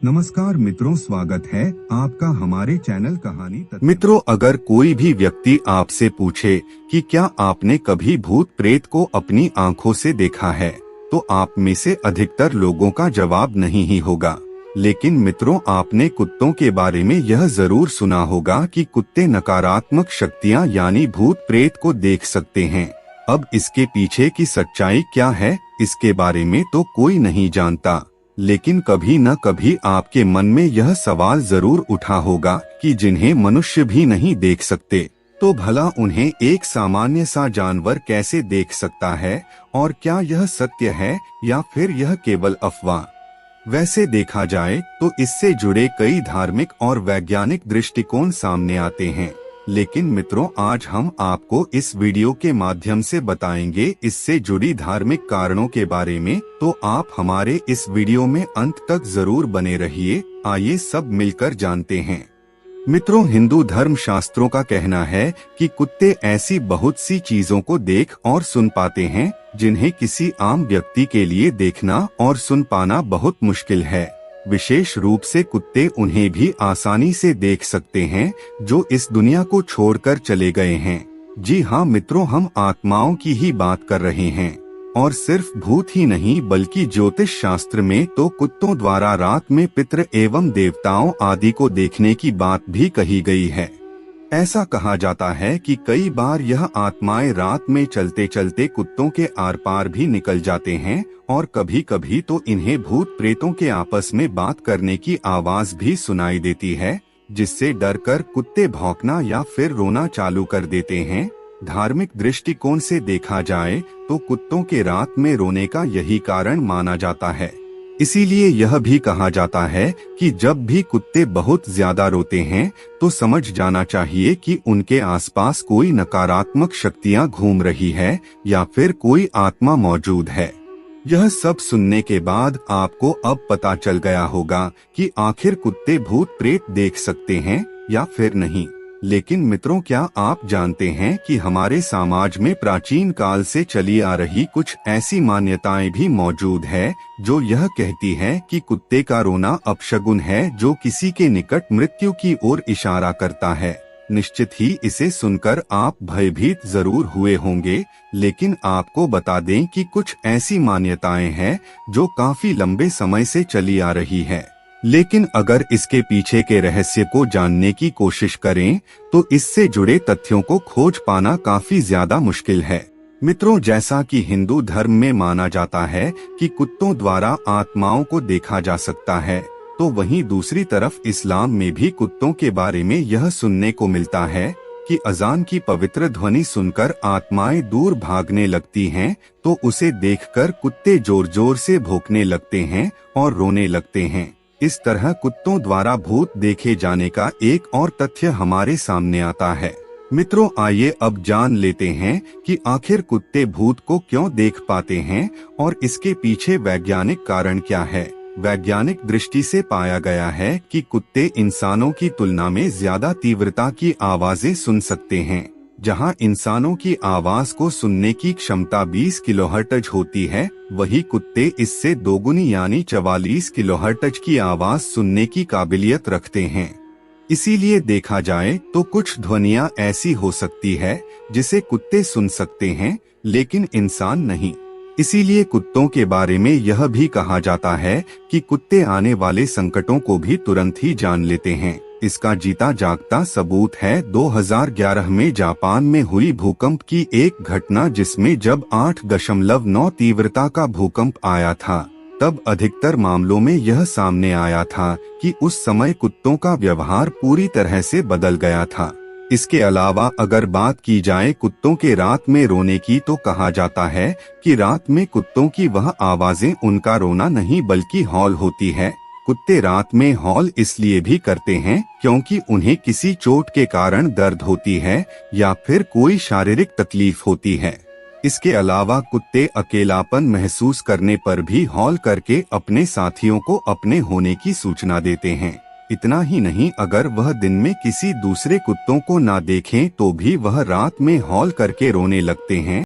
नमस्कार मित्रों, स्वागत है आपका हमारे चैनल कहानी मित्रों, अगर कोई भी व्यक्ति आपसे पूछे कि क्या आपने कभी भूत प्रेत को अपनी आंखों से देखा है, तो आप में से अधिकतर लोगों का जवाब नहीं ही होगा। लेकिन मित्रों, आपने कुत्तों के बारे में यह जरूर सुना होगा कि कुत्ते नकारात्मक शक्तियां यानी भूत प्रेत को देख सकते हैं। अब इसके पीछे की सच्चाई क्या है, इसके बारे में तो कोई नहीं जानता। लेकिन कभी न कभी आपके मन में यह सवाल जरूर उठा होगा कि जिन्हें मनुष्य भी नहीं देख सकते, तो भला उन्हें एक सामान्य सा जानवर कैसे देख सकता है, और क्या यह सत्य है या फिर यह केवल अफवाह। वैसे देखा जाए तो इससे जुड़े कई धार्मिक और वैज्ञानिक दृष्टिकोण सामने आते हैं। लेकिन मित्रों, आज हम आपको इस वीडियो के माध्यम से बताएंगे इससे जुड़ी धार्मिक कारणों के बारे में, तो आप हमारे इस वीडियो में अंत तक जरूर बने रहिए। आइए सब मिलकर जानते हैं। मित्रों, हिंदू धर्म शास्त्रों का कहना है कि कुत्ते ऐसी बहुत सी चीजों को देख और सुन पाते हैं जिन्हें किसी आम व्यक्ति के लिए देखना और सुन पाना बहुत मुश्किल है। विशेष रूप से कुत्ते उन्हें भी आसानी से देख सकते हैं जो इस दुनिया को छोड़कर चले गए हैं। जी हाँ मित्रों, हम आत्माओं की ही बात कर रहे हैं। और सिर्फ भूत ही नहीं बल्कि ज्योतिष शास्त्र में तो कुत्तों द्वारा रात में पितृ एवं देवताओं आदि को देखने की बात भी कही गई है। ऐसा कहा जाता है कि कई बार यह आत्माएं रात में चलते चलते कुत्तों के आर पार भी निकल जाते हैं, और कभी कभी तो इन्हें भूत प्रेतों के आपस में बात करने की आवाज भी सुनाई देती है, जिससे डरकर कुत्ते भौंकना या फिर रोना चालू कर देते हैं। धार्मिक दृष्टिकोण से देखा जाए तो कुत्तों के रात में रोने का यही कारण माना जाता है। इसीलिए यह भी कहा जाता है कि जब भी कुत्ते बहुत ज्यादा रोते हैं तो समझ जाना चाहिए कि उनके आसपास कोई नकारात्मक शक्तियां घूम रही है या फिर कोई आत्मा मौजूद है। यह सब सुनने के बाद आपको अब पता चल गया होगा कि आखिर कुत्ते भूत प्रेत देख सकते हैं या फिर नहीं। लेकिन मित्रों, क्या आप जानते हैं कि हमारे समाज में प्राचीन काल से चली आ रही कुछ ऐसी मान्यताएं भी मौजूद है जो यह कहती है कि कुत्ते का रोना अपशगुन है जो किसी के निकट मृत्यु की ओर इशारा करता है। निश्चित ही इसे सुनकर आप भयभीत जरूर हुए होंगे, लेकिन आपको बता दें कि कुछ ऐसी मान्यताएं हैं जो काफी लंबे समय से चली आ रही है। लेकिन अगर इसके पीछे के रहस्य को जानने की कोशिश करें तो इससे जुड़े तथ्यों को खोज पाना काफी ज्यादा मुश्किल है। मित्रों, जैसा कि हिंदू धर्म में माना जाता है कि कुत्तों द्वारा आत्माओं को देखा जा सकता है, तो वहीं दूसरी तरफ इस्लाम में भी कुत्तों के बारे में यह सुनने को मिलता है कि अजान की पवित्र ध्वनि सुनकर आत्माएं दूर भागने लगती हैं, तो उसे देखकर कुत्ते जोर जोर से भौंकने लगते हैं और रोने लगते हैं। इस तरह कुत्तों द्वारा भूत देखे जाने का एक और तथ्य हमारे सामने आता है। मित्रों, आइए अब जान लेते हैं कि आखिर कुत्ते भूत को क्यों देख पाते हैं और इसके पीछे वैज्ञानिक कारण क्या है। वैज्ञानिक दृष्टि से पाया गया है कि कुत्ते इंसानों की तुलना में ज्यादा तीव्रता की आवाजें सुन सकते हैं। जहां इंसानों की आवाज को सुनने की क्षमता 20 किलोहर्ट्ज होती है, वही कुत्ते इससे दोगुनी यानी 44 किलोहर्ट्ज की आवाज सुनने की काबिलियत रखते हैं। इसीलिए देखा जाए तो कुछ ध्वनियां ऐसी हो सकती है जिसे कुत्ते सुन सकते हैं लेकिन इंसान नहीं। इसीलिए कुत्तों के बारे में यह भी कहा जाता है कि कुत्ते आने वाले संकटों को भी तुरंत ही जान लेते हैं। इसका जीता जागता सबूत है 2011 में जापान में हुई भूकंप की एक घटना, जिसमें जब 8.9 तीव्रता का भूकंप आया था, तब अधिकतर मामलों में यह सामने आया था कि उस समय कुत्तों का व्यवहार पूरी तरह से बदल गया था। इसके अलावा अगर बात की जाए कुत्तों के रात में रोने की, तो कहा जाता है कि रात में कुत्तों की वह आवाजें उनका रोना नहीं बल्कि हौल होती है। कुत्ते रात में हौल इसलिए भी करते हैं क्योंकि उन्हें किसी चोट के कारण दर्द होती है या फिर कोई शारीरिक तकलीफ होती है। इसके अलावा कुत्ते अकेलापन महसूस करने पर भी हौल करके अपने साथियों को अपने होने की सूचना देते हैं। इतना ही नहीं, अगर वह दिन में किसी दूसरे कुत्तों को ना देखें तो भी वह रात में हौल करके रोने लगते हैं।